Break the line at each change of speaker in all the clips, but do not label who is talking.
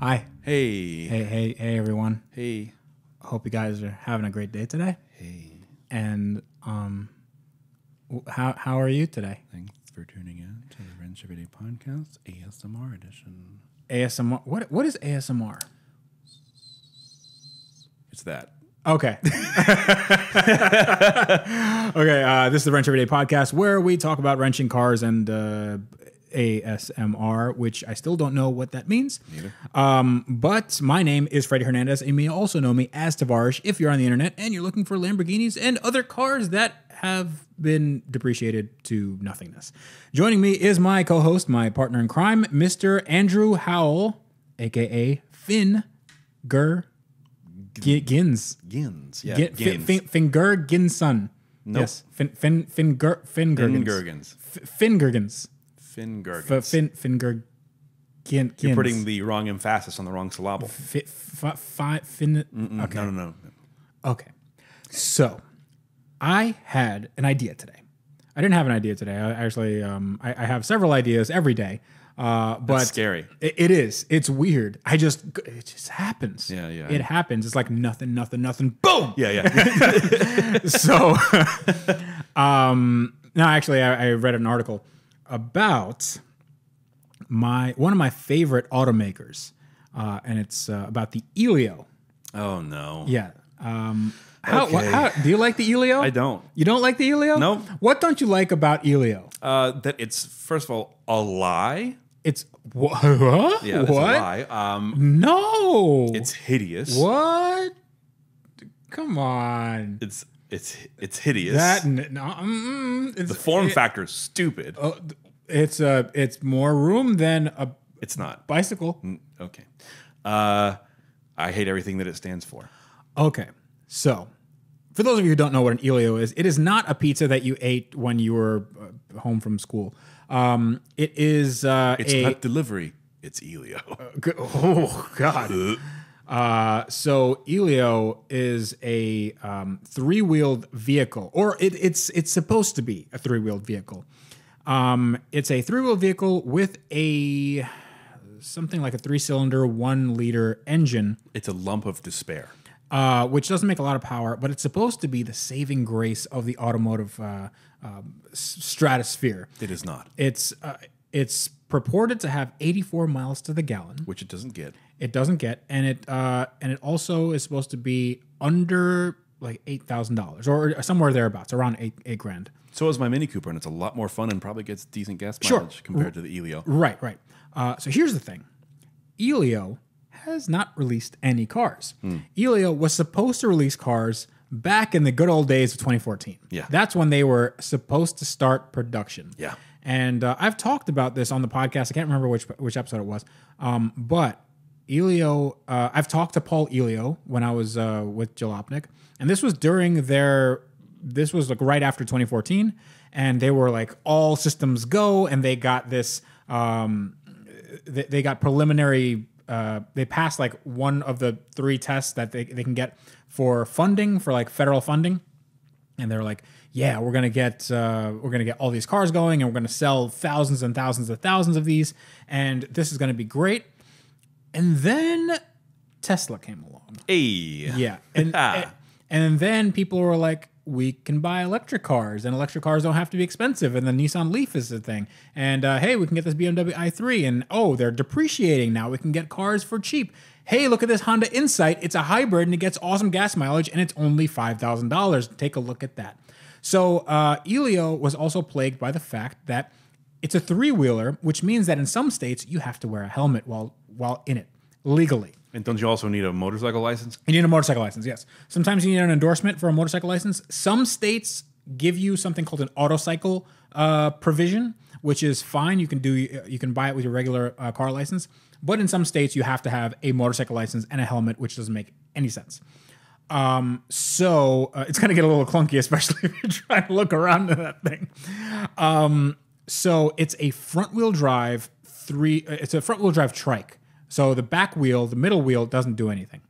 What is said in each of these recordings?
Hi.
Hey.
Hey, everyone.
Hey.
Hope you guys are having a great day today.
Hey.
And how are you today?
Thanks for tuning in to the Wrench Everyday Podcast ASMR edition.
ASMR. What is ASMR?
It's that.
Okay. Okay. This is the Wrench Everyday Podcast where we talk about wrenching cars and ASMR, which I still don't know what that means.
Neither.
But my name is Freddie Hernandez, and you may also know me as Tavarish if you're on the internet and you're looking for Lamborghinis and other cars that have been depreciated to nothingness. Joining me is my co-host, my partner in crime, Mr. Andrew Howell, a.k.a. Finn Gur Gins.
Gins. Yeah.
Fingur Ginson.
Nope.
Yes. Fingurgins.
Fingurgins.
Fingurgins.
Fingurgins.
Finger.
You're putting the wrong emphasis on the wrong syllable.
Okay.
No.
Okay. So, I had an idea today. I didn't have an idea today. I actually, I have several ideas every day. But
That's scary.
It is. It's weird. It just happens.
Yeah.
It happens. It's like nothing. Boom.
Yeah.
So, no, actually, I read an article about one of my favorite automakers, and it's about the Elio.
Oh, no.
Yeah.
Okay.
How do you like the Elio?
I don't.
You don't like the Elio?
No.
What don't you like about Elio?
That it's, first of all, a lie.
It's what?
Yeah, that's
What?
a lie.
No.
It's hideous.
What? Come on.
It's hideous.
The
form factor is stupid.
It's more room than a
It's not.
bicycle.
Okay. I hate everything that it stands for.
Okay. So, for those of you who don't know what an Elio is, it is not a pizza that you ate when you were home from school. It is
It's not delivery. It's Elio.
Oh God. So Elio is a three-wheeled vehicle, or it's supposed to be a three-wheeled vehicle. It's a three-wheeled vehicle with something like a 3-cylinder, 1-liter engine.
It's a lump of despair.
Which doesn't make a lot of power, but it's supposed to be the saving grace of the automotive stratosphere.
It is not.
It's purported to have 84 miles to the gallon,
Which it doesn't get.
It doesn't get, and it also is supposed to be under like $8,000 or somewhere thereabouts, around eight grand.
So is my Mini Cooper, and it's a lot more fun and probably gets decent gas mileage compared to the Elio.
Right. So here's the thing: Elio has not released any cars. Elio was supposed to release cars back in the good old days of 2014.
Yeah.
That's when they were supposed to start production.
Yeah.
And I've talked about this on the podcast. I can't remember which episode it was. But Elio, I've talked to Paul Elio when I was with Jalopnik, and this was this was like right after 2014, and they were like all systems go, and they got this, they got preliminary, they passed like one of the 3 tests that they can get for funding, for like federal funding. And they're like, yeah, we're gonna get all these cars going, and we're gonna sell thousands and thousands and thousands of these, and this is gonna be great. And then Tesla came along.
Hey.
Yeah, and then people were like, we can buy electric cars, and electric cars don't have to be expensive, and the Nissan Leaf is the thing. And hey, we can get this BMW i3, and they're depreciating now. We can get cars for cheap. Hey, look at this Honda Insight. It's a hybrid, and it gets awesome gas mileage, and it's only $5,000. Take a look at that. So Elio was also plagued by the fact that it's a 3-wheeler, which means that in some states you have to wear a helmet while in it, legally.
And don't you also need a motorcycle license?
You need a motorcycle license, yes. Sometimes you need an endorsement for a motorcycle license. Some states give you something called an autocycle provision, which is fine. You can buy it with your regular car license. But in some states, you have to have a motorcycle license and a helmet, which doesn't make any sense. So it's going to get a little clunky, especially if you're trying to look around at that thing. So it's a front-wheel drive trike. So the back wheel, the middle wheel doesn't do anything.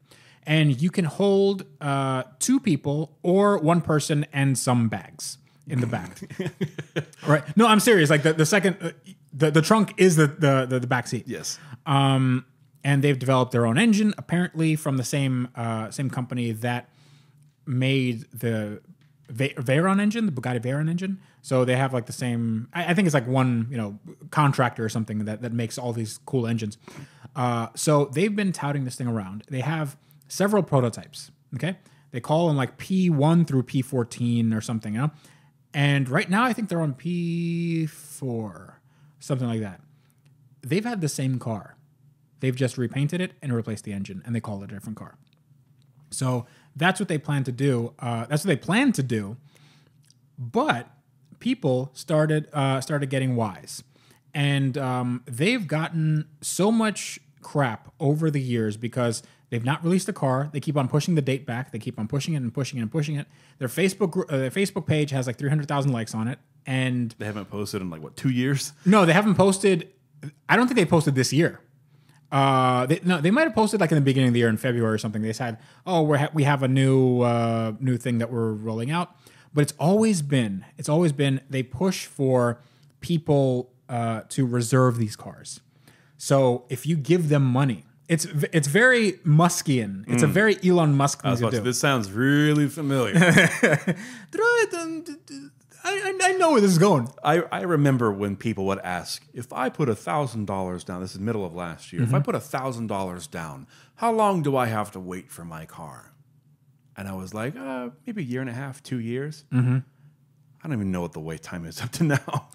And you can hold 2 people or 1 person and some bags in the back. Right? No, I'm serious. Like the second, the trunk is the back seat.
Yes.
and they've developed their own engine, apparently from the same company that made the Veyron engine, the Bugatti Veyron engine. So they have like the same. I think it's like one contractor or something that makes all these cool engines. So they've been touting this thing around. They have several prototypes. Okay, they call them like P1 through P14 or something. And right now I think they're on P4, something like that. They've had the same car. They've just repainted it and replaced the engine, and they call it a different car. So that's what they plan to do. But people started getting wise, and they've gotten so much crap over the years because they've not released a car. They keep on pushing the date back. They keep on pushing it and pushing it and pushing it. Their Facebook page has like 300,000 likes on it, and
they haven't posted in like what, 2 years?
No, they haven't posted. I don't think they posted this year. They might have posted like in the beginning of the year in February or something. They said, "Oh, we have a new thing that we're rolling out." But it's always been they push for people to reserve these cars. So if you give them money, it's very Muskian. It's a very Elon Musk thing to do.
This sounds really familiar.
I know where this is going.
I remember when people would ask, if I put $1,000 down, this is middle of last year, if I put $1,000 down, how long do I have to wait for my car? And I was like, maybe a year and a half, 2 years. Mm-hmm. I don't even know what the wait time is up to now.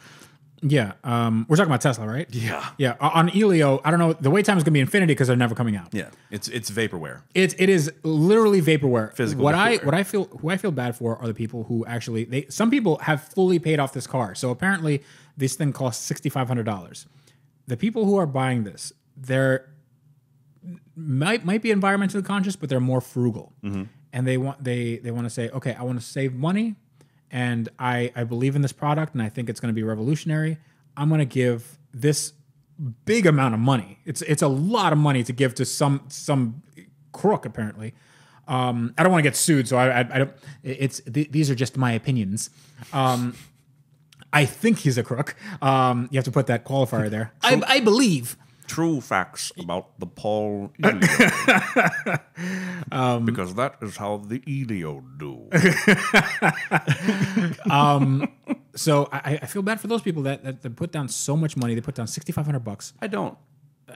Yeah, we're talking about Tesla, right?
Yeah.
Yeah, on Elio, I don't know. The wait time is going to be infinity because they're never coming out.
Yeah, it's vaporware.
It is literally vaporware.
Physical
vaporware. Who I feel bad for are the people who actually some people have fully paid off this car. So apparently this thing costs $6,500. The people who are buying this, they're might be environmentally conscious, but they're more frugal, and they want to say, okay, I want to save money. And I believe in this product, and I think it's going to be revolutionary. I'm going to give this big amount of money. It's a lot of money to give to some crook, apparently. I don't want to get sued, so I don't. These are just my opinions. I think he's a crook. You have to put that qualifier there. I believe.
True facts about the Paul Elio. Because that is how the Elio do.
So I feel bad for those people that put down so much money. They put down $6,500.
I don't.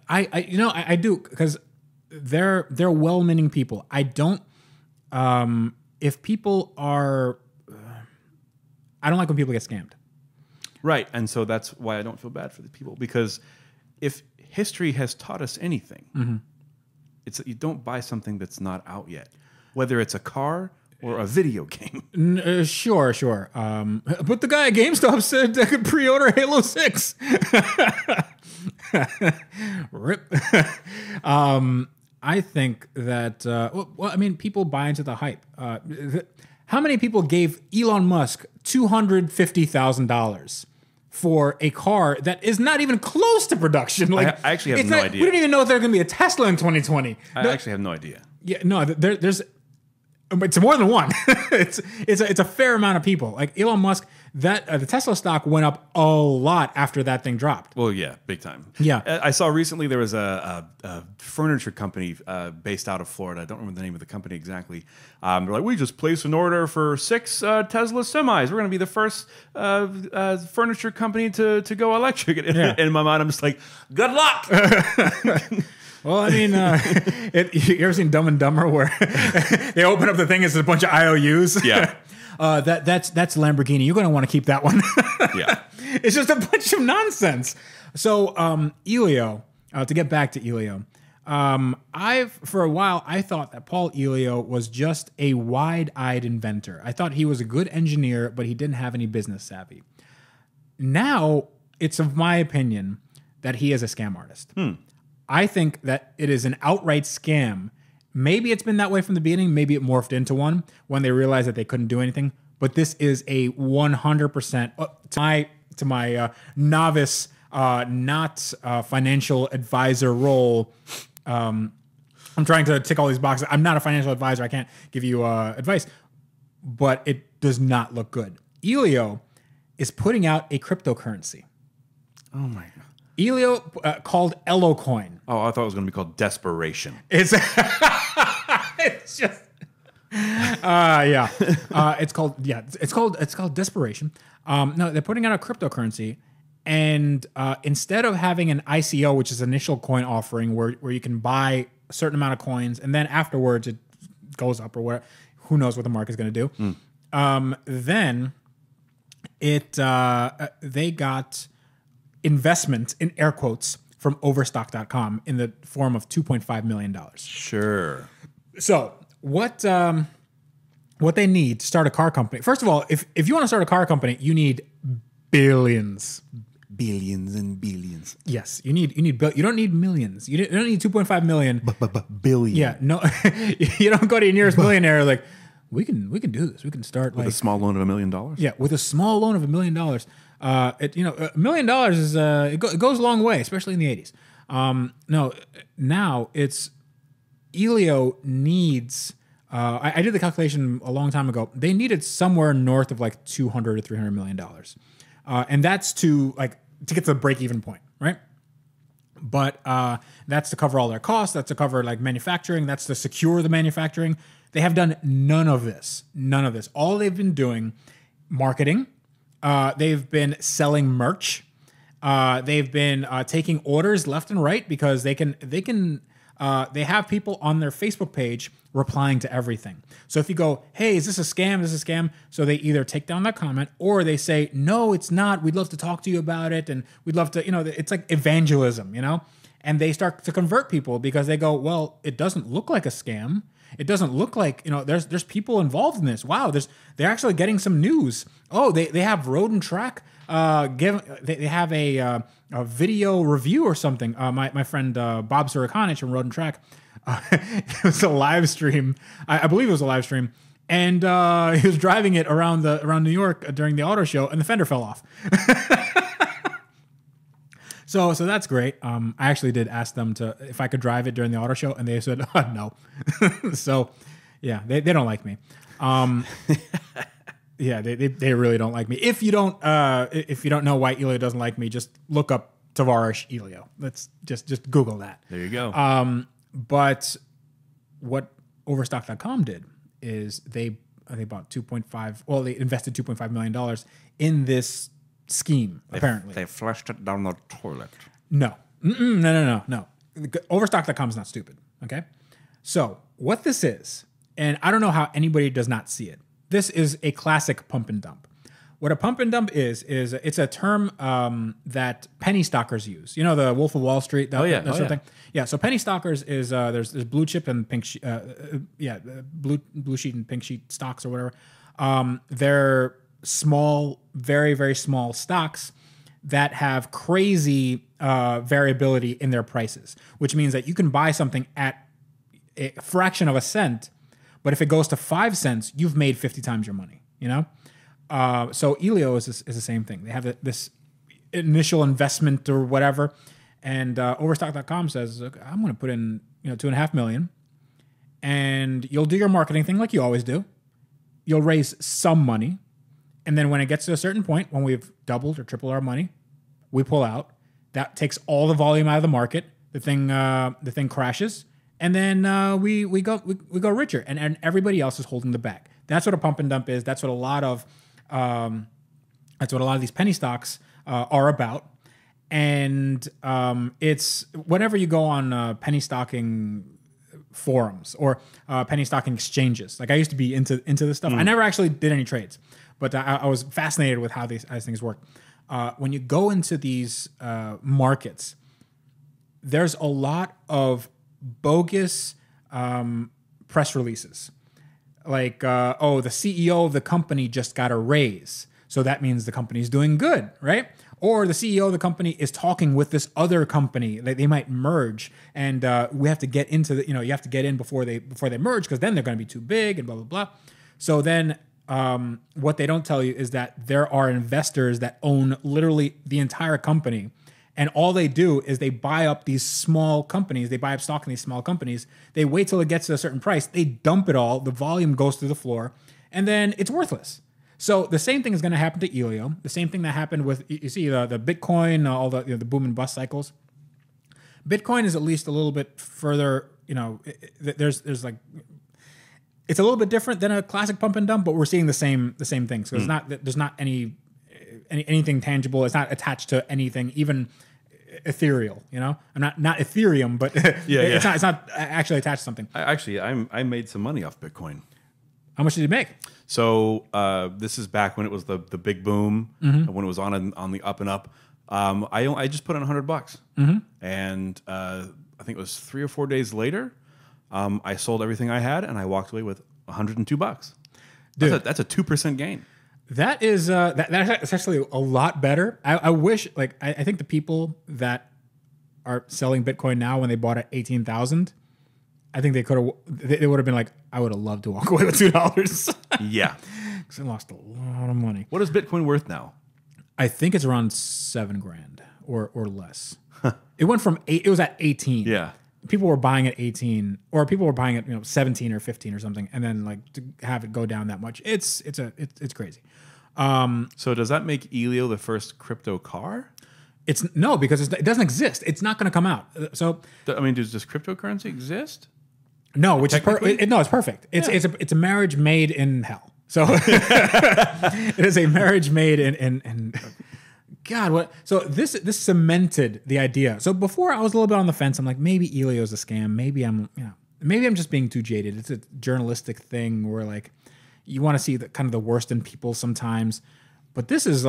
I do, because they're well-meaning people. I don't. If people are, I don't like when people get scammed.
Right, and so that's why I don't feel bad for the people, because if history has taught us anything, it's that you don't buy something that's not out yet, whether it's a car or a video game.
Sure. But the guy at GameStop said I could pre-order Halo 6. Rip. I think that, I mean, people buy into the hype. How many people gave Elon Musk $250,000 for a car that is not even close to production? Like,
I actually have no idea.
We don't even know if there's going to be a Tesla in 2020.
I actually have no idea.
Yeah, no, there's. It's more than one. it's a fair amount of people. Like Elon Musk, the Tesla stock went up a lot after that thing dropped.
Well, yeah, big time.
Yeah,
I saw recently there was a furniture company based out of Florida. I don't remember the name of the company exactly. They're like, we just placed an order for 6 Tesla semis. We're going to be the first furniture company to go electric. And in my mind, I'm just like, good luck.
Well, I mean, you ever seen Dumb and Dumber where they open up the thing, it's a bunch of IOUs?
Yeah.
That's Lamborghini. You're going to want to keep that one.
Yeah.
It's just a bunch of nonsense. So Elio, to get back to Elio, for a while, I thought that Paul Elio was just a wide-eyed inventor. I thought he was a good engineer, but he didn't have any business savvy. Now, it's of my opinion that he is a scam artist. I think that it is an outright scam. Maybe it's been that way from the beginning. Maybe it morphed into one when they realized that they couldn't do anything. But this is a 100% to my novice, not financial advisor role. I'm trying to tick all these boxes. I'm not a financial advisor. I can't give you advice. But it does not look good. Elio is putting out a cryptocurrency.
Oh my God.
Elio called Elo coin.
Oh, I thought it was going to be called Desperation.
It's it's just it's called Desperation. No, they're putting out a cryptocurrency, and instead of having an ICO, which is initial coin offering, where you can buy a certain amount of coins, and then afterwards it goes up or whatever. Who knows what the market's going to do? Then they got investment in air quotes from Overstock.com in the form of $2.5 million.
Sure.
So what they need to start a car company? First of all, if you want to start a car company, you need billions.
Billions and billions.
Yes, you don't need millions. You don't need 2.5 million.
Billion.
Yeah, no, you don't go to your nearest millionaire like we can do this. We can start
with a small loan of $1 million.
Yeah, with a small loan of $1 million. $1 million is it goes a long way, especially in the 80s. No, now it's Elio needs. I did the calculation a long time ago. They needed somewhere north of like $200 to $300 million, and that's to get to the break-even point, right? But that's to cover all their costs. That's to cover like manufacturing. That's to secure the manufacturing. They have done none of this. None of this. All they've been doing, marketing. They've been selling merch. They've been taking orders left and right because they have people on their Facebook page replying to everything. So if you go, hey, is this a scam? This is a scam. So they either take down that comment or they say, no, it's not. We'd love to talk to you about it. And we'd love to, it's like evangelism, and they start to convert people because they go, well, it doesn't look like a scam. It doesn't look like, there's people involved in this. Wow, they're actually getting some news. Oh, they have Road and Track. They have a video review or something. My friend Bob Surakanich from Road and Track. It was a live stream. I believe it was a live stream, and he was driving it around New York during the auto show, and the fender fell off. So that's great. I actually did ask them if I could drive it during the auto show, and they said no. So yeah, they don't like me. Yeah, they really don't like me. If you don't know why Elio doesn't like me, just look up Tavarish Elio. Let's just Google that.
There you go.
But what Overstock.com did is they bought they invested $2.5 million in this scheme, apparently.
They flushed it down the toilet.
No. No. Overstock.com is not stupid, okay? So what this is, and I don't know how anybody does not see it, this is a classic pump and dump. What a pump and dump is it's a term that penny stockers use. The Wolf of Wall Street, that sort of thing. Yeah, so penny stockers is there's blue chip and pink blue sheet and pink sheet stocks or whatever. They're small, very, very small stocks that have crazy variability in their prices, which means that you can buy something at a fraction of a cent, but if it goes to 5 cents, you've made 50 times your money, So Elio is the same thing. They have this initial investment or whatever, and Overstock.com says, "Look, I'm going to put in $2.5 million, and you'll do your marketing thing like you always do. You'll raise some money, and then when it gets to a certain point, when we've doubled or tripled our money, we pull out. That takes all the volume out of the market. The thing crashes, and then we go richer, and everybody else is holding the bag. That's what a pump and dump is. That's what a lot of these penny stocks are about. And it's whenever you go on penny stocking forums or penny stocking exchanges. Like I used to be into this stuff. I never actually did any trades, but I was fascinated with how these things work. When you go into these markets, there's a lot of bogus press releases. Like, the CEO of the company just got a raise. So that means the company's doing good, right? Or the CEO of the company is talking with this other company. They might merge, and we have to get into you have to get in before they merge because then they're going to be too big and blah, blah, blah. So then what they don't tell you is that there are investors that own literally the entire company. And all they do is they buy up these small companies. They buy up stock in these small companies. They wait till it gets to a certain price. They dump it all. The volume goes through the floor. And then it's worthless. So the same thing is going to happen to Elio. The same thing that happened with, you see the Bitcoin, all the the boom and bust cycles. Bitcoin is at least a little bit further. There's like, it's a little bit different than a classic pump and dump, but we're seeing the same things. So it's not, there's not anything tangible. It's not attached to anything, even ethereal. I'm not Ethereum, but it's not actually attached to something.
I made some money off Bitcoin.
How much did you make?
So this is back when it was the big boom, when it was on the up and up. I just put in $100, and I think it was 3 or 4 days later, I sold everything I had, and I walked away with $102. Dude, that's a 2% gain.
That is that's actually a lot better. I wish, I think the people that are selling Bitcoin now, when they bought at 18,000, I think they would have been like, I would have loved to walk away with $2.
Yeah,
because I lost a lot of money.
What is Bitcoin worth now?
I think it's around $7,000 or less. It went from it was at 18.
Yeah.
People were buying at 18, or people were buying at 17 or 15 or something, and then to have it go down that much, it's crazy.
So does that make Elio the first crypto car?
It's no, because it doesn't exist. It's not going to come out. So
does cryptocurrency exist?
No, which is no, it's perfect. It's a marriage made in hell. So it is a marriage made in God, what? So this cemented the idea. So before I was a little bit on the fence. I'm like, maybe Elio's a scam. Maybe I'm just being too jaded. It's a journalistic thing where like you want to see the kind of the worst in people sometimes. But this is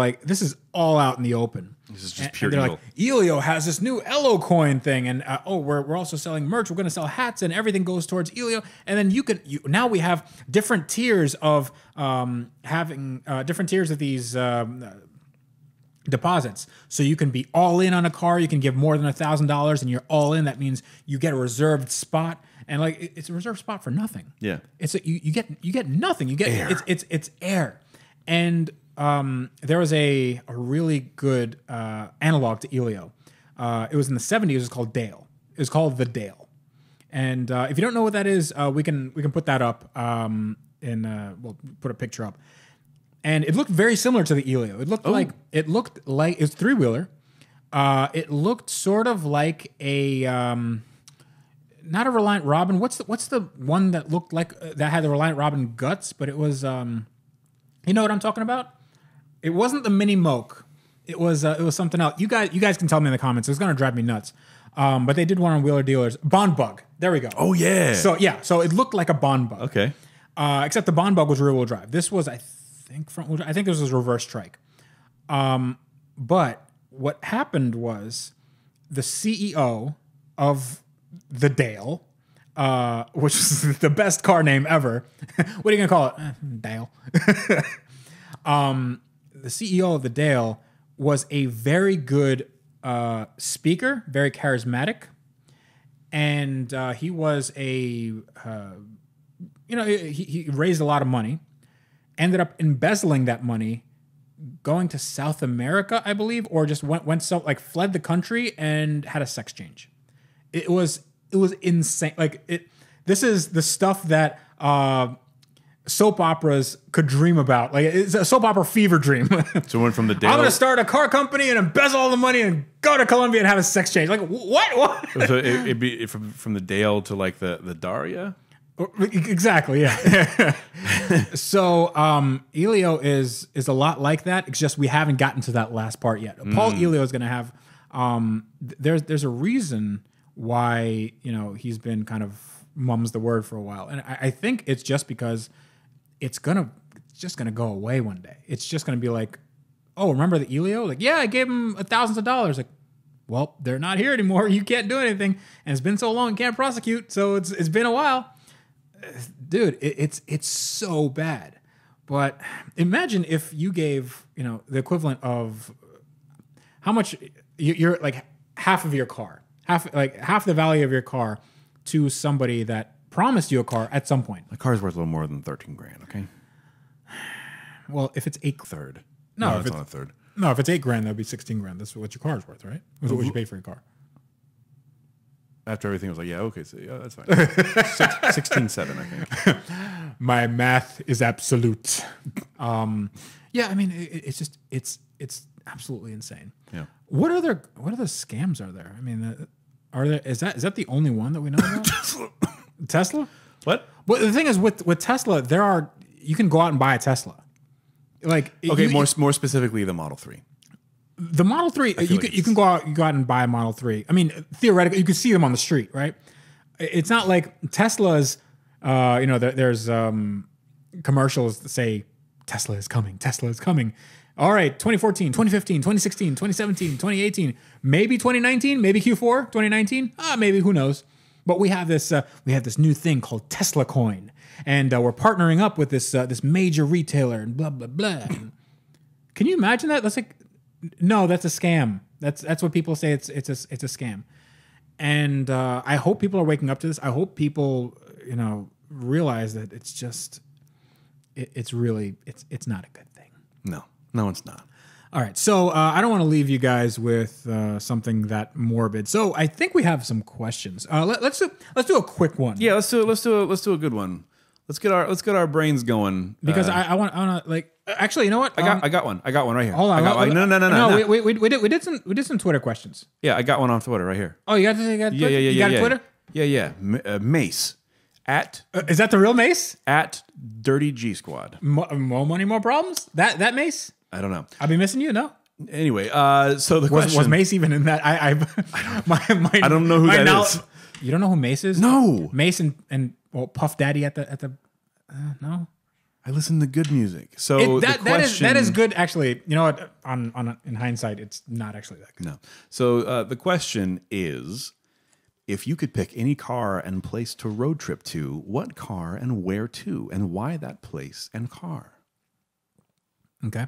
all out in the open.
This is just pure
evil.
evil.
Like, Elio has this new Elio coin thing, and we're also selling merch. We're going to sell hats, and everything goes towards Elio. And then now we have different tiers of having different tiers of these deposits. So you can be all in on a car. You can give more than $1,000, and you're all in. That means you get a reserved spot, and like it's a reserved spot for nothing.
Yeah,
you get nothing. You get
air.
It's air, and there was a really good analog to Elio. It was in the 70s. It was called Dale. It was called the Dale. And if you don't know what that is, we can put that up. We'll put a picture up. And it looked very similar to the Elio. It looked like it was 3-wheeler. It looked sort of like a not a Reliant Robin. What's the one that looked like that had the Reliant Robin guts, but it was you know what I'm talking about? It wasn't the Mini Moke. It was something else. You guys can tell me in the comments. It's gonna drive me nuts. But they did one on Wheeler Dealers. Bond Bug. There we go.
Oh yeah.
So it looked like a Bond Bug.
Okay.
Except the Bond Bug was rear wheel drive. This was, I think this was reverse trike. But what happened was the CEO of the Dale, which is the best car name ever. What are you gonna call it? Dale. The CEO of the Dale was a very good speaker, very charismatic, and he was he raised a lot of money, ended up embezzling that money, going to South America, I believe, or just fled the country and had a sex change. It was insane. This is the stuff that soap operas could dream about. Like, it's a soap opera fever dream.
So went from the Dale.
I'm going to start a car company and embezzle all the money and go to Colombia and have a sex change. Like, what?
So it'd be from the Dale to like the Daria.
Exactly, yeah. So Elio is a lot like that. It's just we haven't gotten to that last part yet. Paul Elio is going to have. There's a reason why he's been kind of mum's the word for a while, and I think it's just because it's just gonna go away one day. It's just gonna be like, oh, remember the Elio? Like, yeah, I gave him thousands of dollars. Like, well, they're not here anymore. You can't do anything, and it's been so long, you can't prosecute. So it's been a while. Dude, it's so bad. But imagine if you gave, the equivalent of how much you're like half of your car, half the value of your car to somebody that promised you a car at some point.
The car's worth a little more than $13,000. Okay.
Well, if it's
third.
No,
it's not a third.
No, if it's $8,000, that'd be $16,000. That's what your car's worth, right? That's what you pay for your car.
After everything, I was like, yeah, okay, so yeah, that's fine. 16.7, I think.
My math is absolute. Yeah, I mean, it's absolutely insane.
Yeah.
What other scams are there? I mean, is that the only one that we know about? Tesla?
What?
Well, the thing is with Tesla, you can go out and buy a Tesla. Like,
okay, more specifically, the Model 3.
The Model 3, you can go out and buy a Model 3. I mean, theoretically, you can see them on the street, right? It's not like Tesla's, there's commercials that say, Tesla is coming, Tesla is coming. All right, 2014, 2015, 2016, 2017, 2018, maybe 2019, maybe Q4 2019, maybe, who knows? But we have this new thing called Tesla Coin, and we're partnering up with this major retailer and blah, blah, blah. Can you imagine that? That's like, no, that's a scam. That's what people say. It's a scam, and I hope people are waking up to this. I hope people realize that it's just it's not a good thing.
No, it's not.
All right, so I don't want to leave you guys with something that morbid. So I think we have some questions. Let's do a quick one.
Yeah, let's do a good one. Let's get our brains going.
Because I want to like. Actually, you know what?
I got one right here.
Hold on.
No.
We did some Twitter questions.
Yeah, I got one on Twitter right here.
Oh, you got Twitter? You got Twitter?
Yeah. Mace at.
Is that the real Mace?
At Dirty G Squad.
More money, more problems. That Mace?
I don't know.
I'll be missing you. No.
Anyway, so the question
was Mace even in that? I
don't know who that is.
You don't know who Mace is?
No.
Mace and Puff Daddy at the no.
I listen to good music. So
that is good. Actually, you know what? In hindsight, it's not actually that good.
No. So the question is, if you could pick any car and place to road trip to, what car and where to, and why that place and car?
Okay.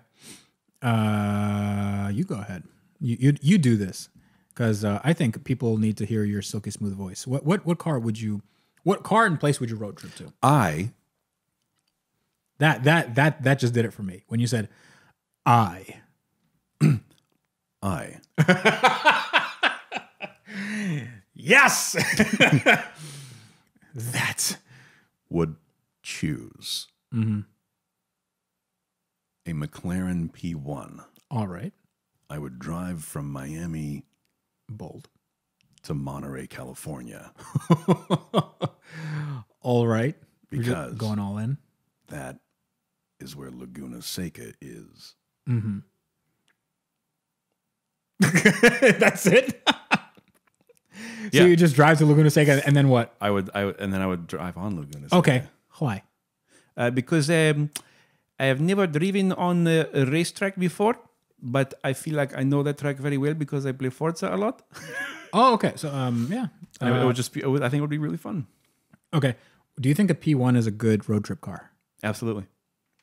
You go ahead. You do this because I think people need to hear your silky smooth voice. What car and place would you road trip to? That just did it for me when you said I. Yes. That
would choose a McLaren P1.
All right.
I would drive from Miami
bold
to Monterey, California.
All right.
Because
going all in.
That is where Laguna Seca is.
Mm-hmm. That's it. So you just drive to Laguna Seca and then what?
I would drive on Laguna Seca.
Okay. Why?
Because I have never driven on a racetrack before, but I feel like I know that track very well because I play Forza a lot.
Oh, okay. So yeah.
It would just be. I think it would be really fun.
Okay. Do you think a P1 is a good road trip car?
Absolutely.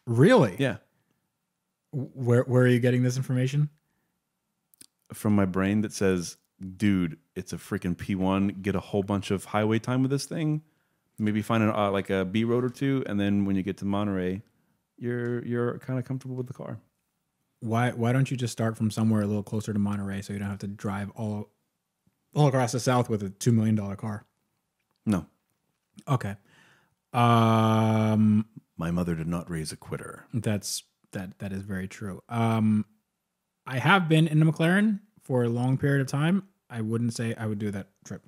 Really?
Yeah.
Where are you getting this information?
From my brain that says, dude, it's a freaking P1. Get a whole bunch of highway time with this thing. Maybe find like a B road or two, and then when you get to Monterey, you're kind of comfortable with the car.
Why don't you just start from somewhere a little closer to Monterey so you don't have to drive all across the South with a $2 million car?
No.
Okay.
My mother did not raise a quitter.
That is very true. I have been in a McLaren for a long period of time. I wouldn't say I would do that trip.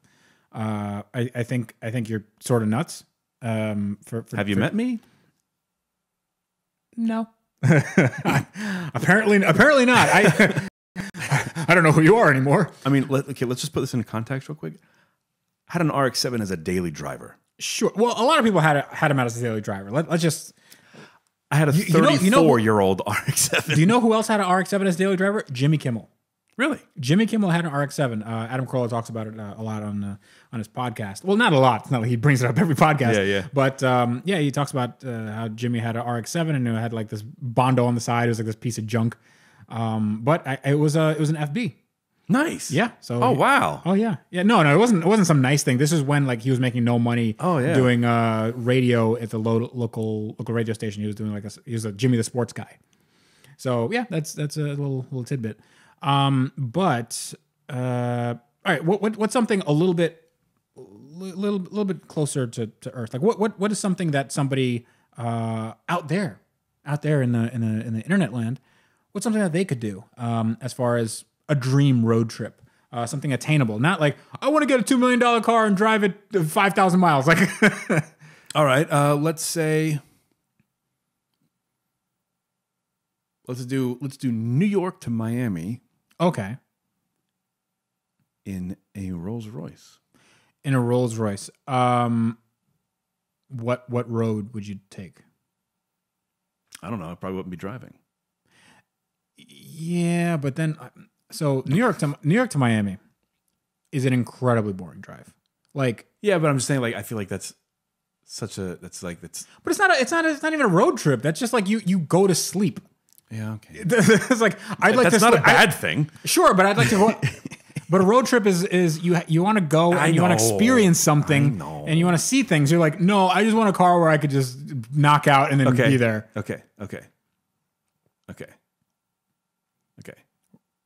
I think you're sort of nuts.
Have you met me?
No. Apparently not. I don't know who you are anymore.
I mean, let's just put this into context real quick. I had an RX-7 as a daily driver.
Sure. Well, a lot of people had him out as a daily driver. Let's just.
I had a 34-year-old RX-7.
Do you know who else had an RX-7 as daily driver? Jimmy Kimmel.
Really?
Jimmy Kimmel had an RX-7. Adam Carolla talks about it a lot on his podcast. Well, not a lot. It's not like he brings it up every podcast.
Yeah.
But he talks about how Jimmy had an RX-7 and it had like this Bondo on the side. It was like this piece of junk. But it was an FB.
Nice.
Yeah. So.
Oh wow.
Oh yeah. Yeah. No. It wasn't some nice thing. This is when like he was making no money.
Oh yeah.
Doing radio at the local radio station. He was doing he was a Jimmy the Sports Guy. So yeah, that's a little tidbit. All right. What's something a little bit little bit closer to Earth. Like what is something that somebody out there in the internet land, what's something that they could do as far as a dream road trip, something attainable, not like I want to get a $2 million car and drive it 5,000 miles. Like,
all right, let's say let's do New York to Miami.
Okay.
In a Rolls Royce.
In a Rolls Royce. What road would you take?
I don't know. I probably wouldn't be driving.
Yeah, but then so New York to Miami is an incredibly boring drive. Like,
yeah, but I'm just saying, like, I feel like that's But
it's not even a road trip. That's just like you go to sleep.
Yeah, okay.
It's like
that's not a bad thing.
Sure, but I'd like to. But a road trip is you want to go and you want to experience something and you want to see things. You're like, no, I just want a car where I could just knock out and then be there.
Okay.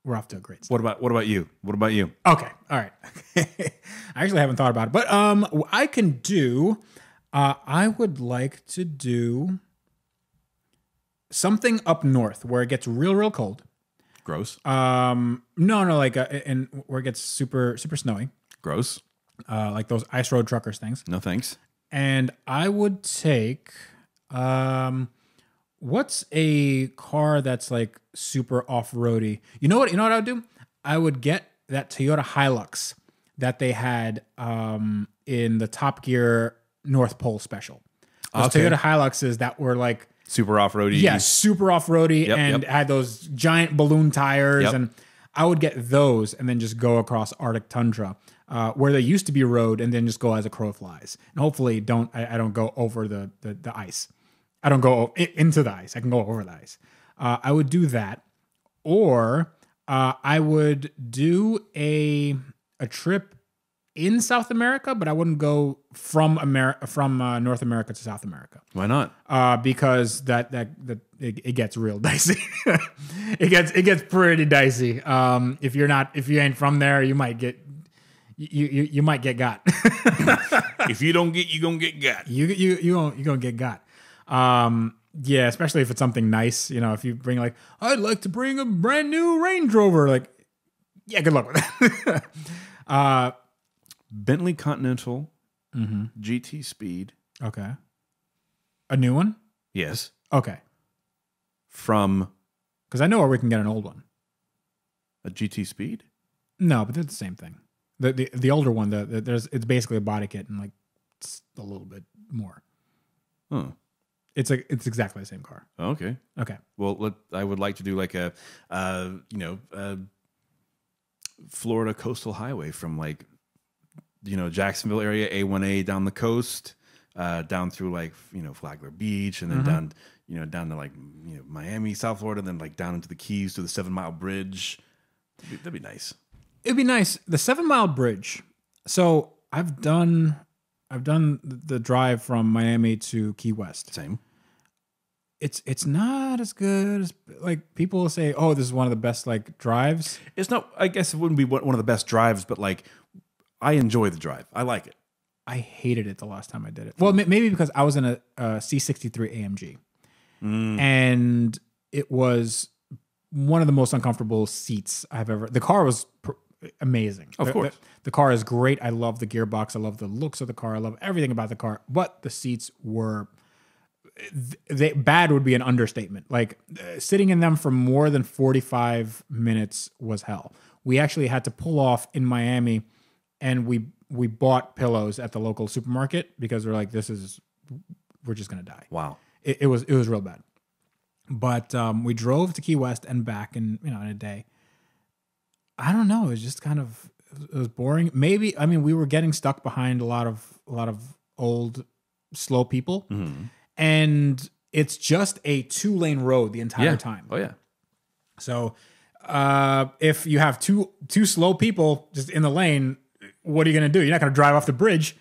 We're off to a great start.
What about you?
Okay, all right. I actually haven't thought about it, but I can do. I would like to do something up north where it gets real cold.
Gross.
No, like and where it gets super snowy.
Gross.
Like those ice road truckers things.
No thanks.
And I would take what's a car that's like super off-roady? You know what I would do? I would get that Toyota Hilux that they had in the Top Gear North Pole special. Those Toyota Hiluxes that were like
super off-roady.
Yeah, super off-roady and had those giant balloon tires. And I would get those and then just go across Arctic tundra where they used to be road and then just go as a crow flies. And hopefully I don't go over the ice. I don't go into the ice. I can go over the ice. I would do that. Or I would do a trip in South America, but I wouldn't go from North America to South America.
Why not?
Because it gets real dicey. it gets pretty dicey. If you ain't from there, you might get got.
If you don't get, you gonna get got.
You gonna get got. Yeah, especially if it's something nice. You know, if you bring like, I'd like to bring a brand new Range Rover. Like, yeah, good luck with that.
Bentley Continental GT Speed.
Okay. A new one?
Yes.
Okay.
From?
Because I know where we can get an old one.
A GT Speed?
No, but they're the same thing. The older one, it's basically a body kit and like a little bit more.
Huh.
It's exactly the same car.
Okay.
Okay.
Well, I would like to do like a Florida coastal highway from like, Jacksonville area, A1A down the coast, down through like, Flagler Beach and then down to like, Miami, South Florida, and then like down into the Keys to the 7 Mile Bridge. That'd be nice. It'd
be nice. The 7 Mile Bridge. So I've done the drive from Miami to Key West.
Same.
It's not as good as like people say, oh, this is one of the best like drives.
It's not, I guess it wouldn't be one of the best drives, but like I enjoy the drive. I like it.
I hated it the last time I did it. Well, maybe because I was in a C63 AMG. And it was one of the most uncomfortable seats I've ever. The car was amazing.
Of course.
The car is great. I love the gearbox. I love the looks of the car. I love everything about the car. But the seats were bad would be an understatement. Like sitting in them for more than 45 minutes was hell. We actually had to pull off in Miami and we bought pillows at the local supermarket because we're like, we're just going to die.
Wow.
It was real bad. But we drove to Key West and back in a day. I don't know. It was just it was boring. Maybe, I mean, we were getting stuck behind a lot of old, slow people. Mm-hmm. And it's just a 2-lane road the entire time.
Oh, yeah.
So if you have two slow people just in the lane, what are you going to do? You're not going to drive off the bridge.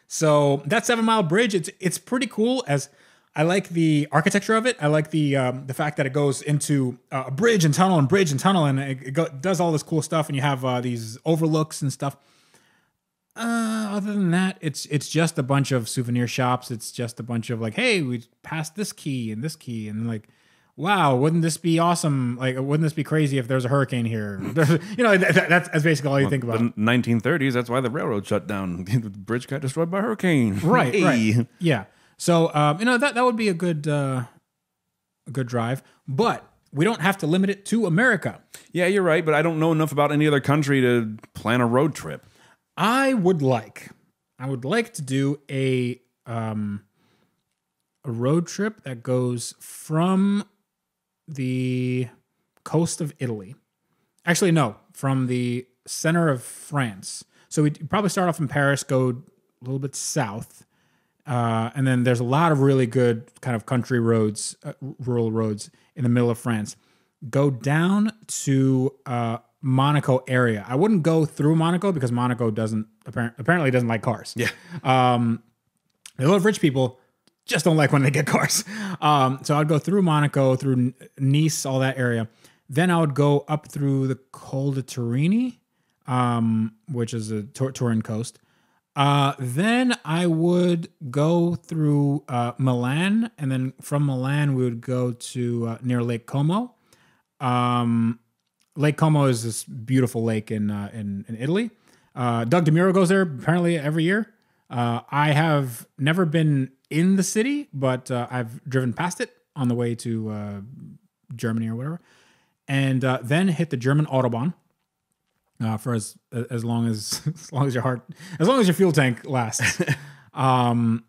So that 7 Mile Bridge, it's pretty cool. As I like the architecture of it. I like the fact that it goes into a bridge and tunnel, and it does all this cool stuff, and you have these overlooks and stuff. Other than that, it's just a bunch of souvenir shops. It's just a bunch of like, hey, we passed this key, and like, wow, wouldn't this be awesome? Like, wouldn't this be crazy if there's a hurricane here? That's basically all you think about.
The 1930s, that's why the railroad shut down. The bridge got destroyed by a hurricane.
Right,
Hey.
right. Yeah. So, that would be a good drive, but we don't have to limit it to America.
Yeah, you're right, but I don't know enough about any other country to plan a road trip.
I would like to do a road trip that goes from the coast of Italy. Actually, no, from the center of France. So we'd probably start off in Paris, go a little bit south, and then there's a lot of really good kind of country roads, rural roads in the middle of France. Go down to Monaco area. I wouldn't go through Monaco because Monaco apparently doesn't like cars.
Yeah.
A lot of rich people just don't like when they get cars. So I'd go through Monaco, through Nice, all that area. Then I would go up through the Col de Torini, which is a Turin coast. Then I would go through Milan, and then from Milan we would go to near Lake Como. Lake Como is this beautiful lake in Italy. Doug DeMuro goes there apparently every year. I have never been in the city, but I've driven past it on the way to Germany or whatever, and then hit the German Autobahn for as long as your fuel tank lasts. And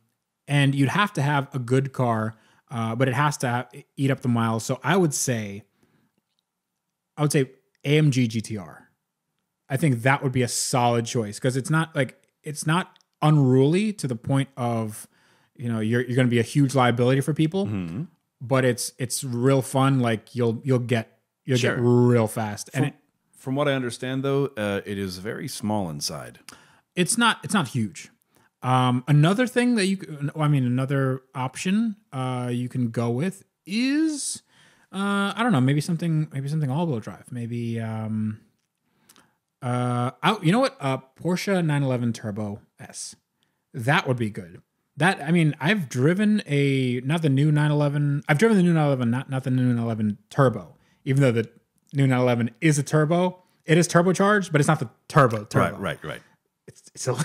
you'd have to have a good car, but it has to eat up the miles. So I would say AMG GTR. I think that would be a solid choice because it's not unruly to the point of, you're going to be a huge liability for people, but it's real fun. Like you'll get real fast.
From what I understand though, it is very small inside.
It's not huge. Another thing that another option you can go with is I don't know, maybe something all-wheel drive. Maybe you know what? Porsche 911 Turbo S. That would be good. I've driven not the new 911. I've driven the new 911, not the new 911 Turbo. Even though the new 911 is a turbo, it is turbocharged, but it's not the turbo.
Right.
So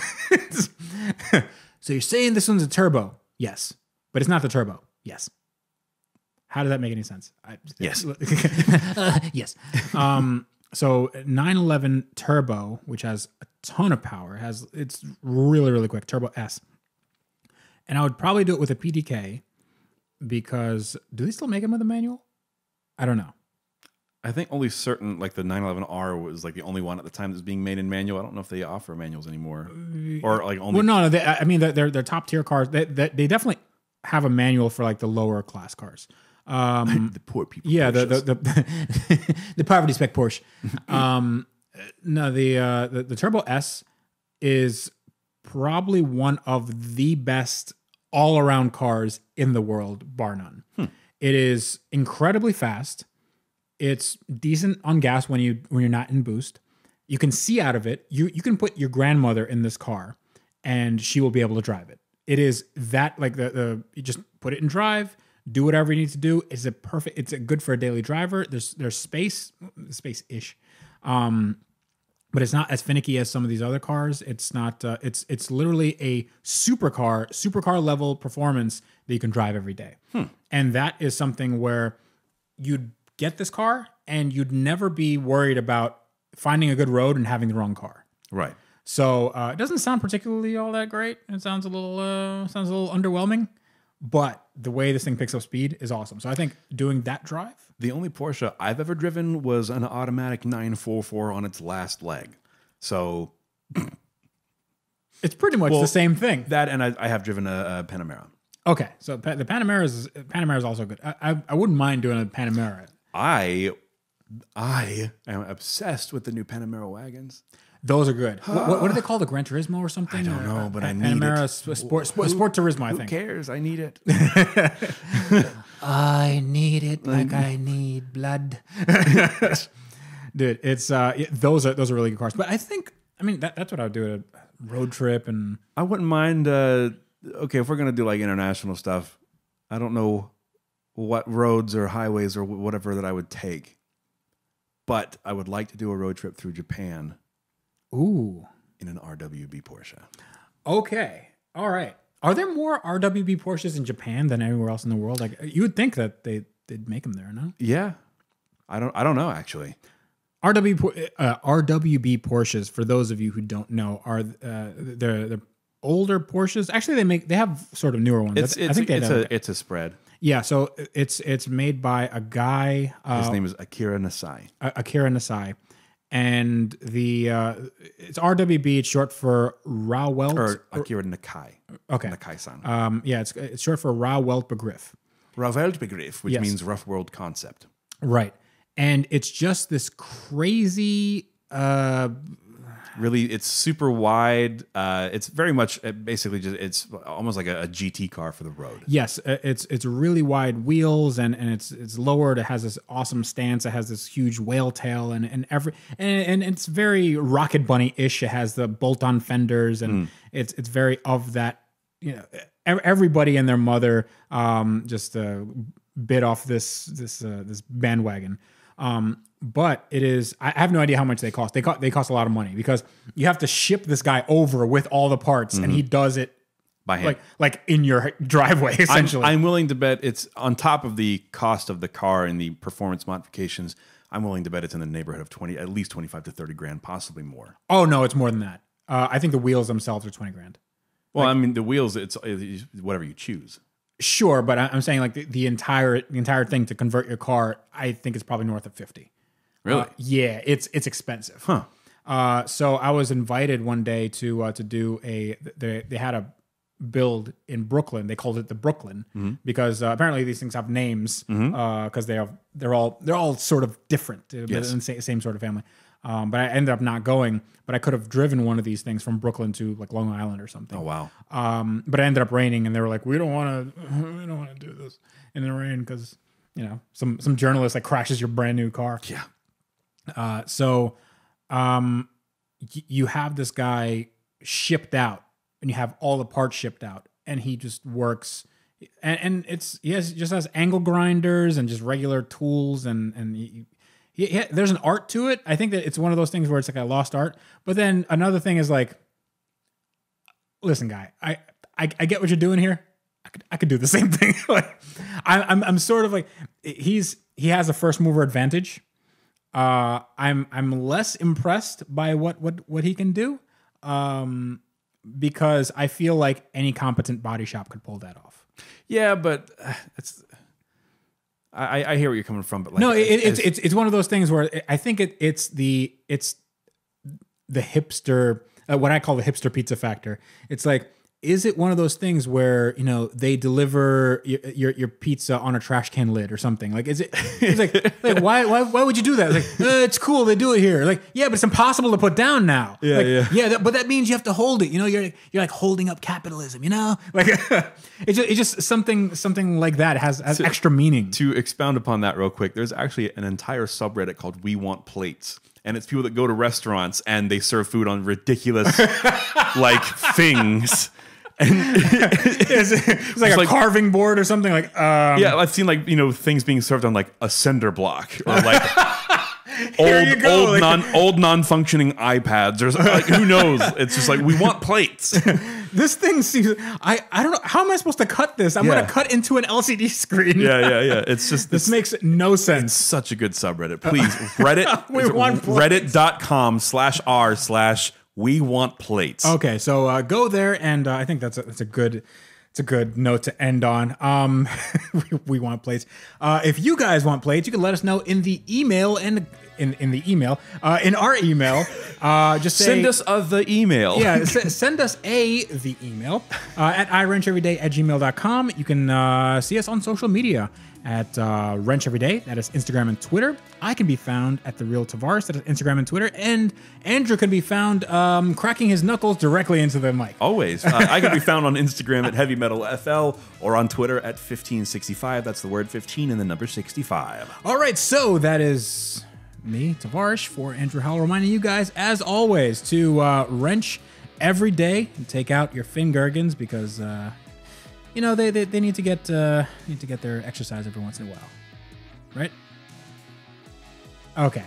you're saying this one's a turbo? Yes, but it's not the turbo. Yes. How does that make any sense?
Yes.
Yes. So 911 Turbo, which has a ton of power, it's really, really quick, Turbo S. And I would probably do it with a PDK because do they still make them with a manual? I don't know.
I think only certain, like the 911R was like the only one at the time that was being made in manual. I don't know if they offer manuals anymore, or like only.
Well, no. They're top tier cars. They definitely have a manual for like the lower class cars.
The poor people.
Yeah, the poverty spec Porsche. No, the Turbo S is probably one of the best all around cars in the world, bar none. It is incredibly fast. It's decent on gas when you're not in boost. You can see out of it. You can put your grandmother in this car, and she will be able to drive it. It is that like you just put it in drive. Do whatever you need to do. It's good for a daily driver. There's space-ish, but it's not as finicky as some of these other cars. It's not. It's literally a supercar level performance that you can drive every day. And that is something where you'd get this car and you'd never be worried about finding a good road and having the wrong car.
Right.
So it doesn't sound particularly all that great. It sounds a little underwhelming. But the way this thing picks up speed is awesome. So I think doing that drive.
The only Porsche I've ever driven was an automatic 944 on its last leg. So
it's pretty much the same thing.
That, and I have driven a Panamera.
Okay, so the Panamera is also good. I wouldn't mind doing a Panamera.
I am obsessed with the new Panamera wagons.
Those are good. What do they call the Gran Turismo or something?
I don't know, but I need
Panamera
it.
Sport Turismo, I think.
Who cares? I need it.
I need it like I need blood. Dude, it's those are really good cars. But I think that's what I would do at a road trip and
I wouldn't mind. Okay, if we're gonna do like international stuff, I don't know what roads or highways or whatever that I would take, but I would like to do a road trip through Japan.
Ooh,
in an RWB Porsche.
Okay, all right. Are there more RWB Porsches in Japan than anywhere else in the world? Like you would think that they'd make them there, no?
Yeah, I don't know actually.
RWB Porsches, for those of you who don't know, are they're older Porsches. Actually, they have sort of newer ones.
It's a spread.
Yeah, so it's made by a guy.
His name is Akira Nasai.
Akira Nasai, and it's RWB. It's short for Rauwelt
or Akira Nakai.
Okay,
Nakai-san.
Yeah, it's short for Rauwelt Begriff.
Rauwelt Begriff, which means rough world concept.
Right. And it's just this crazy...
really, it's super wide. It's very much, basically, it's almost like a GT car for the road.
Yes, it's really wide wheels, and it's lowered. It has this awesome stance. It has this huge whale tail, and it's very Rocket Bunny-ish. It has the bolt-on fenders, and it's very of that. You know, everybody and their mother just bit off this bandwagon. But it is, I have no idea how much they cost. They cost a lot of money because you have to ship this guy over with all the parts, and he does it
by hand,
like in your driveway. Essentially,
I'm willing to bet it's on top of the cost of the car and the performance modifications. I'm willing to bet it's in the neighborhood of at least 25 to 30 grand, possibly more.
Oh no, it's more than that. I think the wheels themselves are 20 grand.
Well, I mean, the wheels, it's whatever you choose.
Sure, but I'm saying like the entire thing to convert your car, I think it's probably north of 50.
Really?
Yeah, it's expensive.
Huh.
So I was invited one day to do they had a build in Brooklyn. They called it the Brooklyn because apparently these things have names because they're all sort of different,
yes.
in the same sort of family. But I ended up not going. But I could have driven one of these things from Brooklyn to like Long Island or something.
Oh wow!
But it ended up raining, and they were like, "We don't want to do this in the rain because some journalist like crashes your brand new car."
Yeah.
So you have this guy shipped out, and you have all the parts shipped out, and he just works. And just has angle grinders and just regular tools and. There's an art to it. I think that it's one of those things where it's like a lost art. But then another thing is like, listen, guy, I get what you're doing here. I could do the same thing. Like, I'm sort of like he has a first mover advantage. I'm less impressed by what he can do, because I feel like any competent body shop could pull that off.
Yeah, but it's. I hear where you're coming from, but like,
no, it's one of those things where I think it's the hipster, what I call the hipster pizza factor. It's like, is it one of those things where they deliver your pizza on a trash can lid or something? Like, it's like why would you do that? Like, it's cool, they do it here. Like, yeah, but it's impossible to put down now.
Yeah.
But that means you have to hold it. You're like holding up capitalism. Like it's just something like that has extra meaning.
To expound upon that real quick, there's actually an entire subreddit called We Want Plates. And it's people that go to restaurants and they serve food on ridiculous like things. And
it's like a carving board or something like.
Yeah, I've seen like things being served on like a cinder block or like old non-functioning iPads or like, who knows? It's just like, we want plates.
This thing seems. I don't know, how am I supposed to cut this? I'm going to cut into an LCD screen.
Yeah. It's just
this makes no sense.
It's such a good subreddit. Please, Reddit. Reddit.com/r/ We Want Plates.
Okay, so go there, and I think that's a good note to end on. We want plates. If you guys want plates, you can let us know in the email and in our email. Just
send us the email.
Yeah, send us the email at iwrencheveryday@gmail.com. You can see us on social media at Wrench Every Day. That is Instagram and Twitter. I can be found at The Real Tavarish. That is Instagram and Twitter. And Andrew can be found cracking his knuckles directly into the mic.
Always. I can be found on Instagram at Heavy Metal FL or on Twitter at 1565. That's the word 15 and the number 65.
All right, so that is me, Tavarish, for Andrew Howell, reminding you guys, as always, to wrench every day and take out your Fingurgans because they need to get their exercise every once in a while, right? Okay.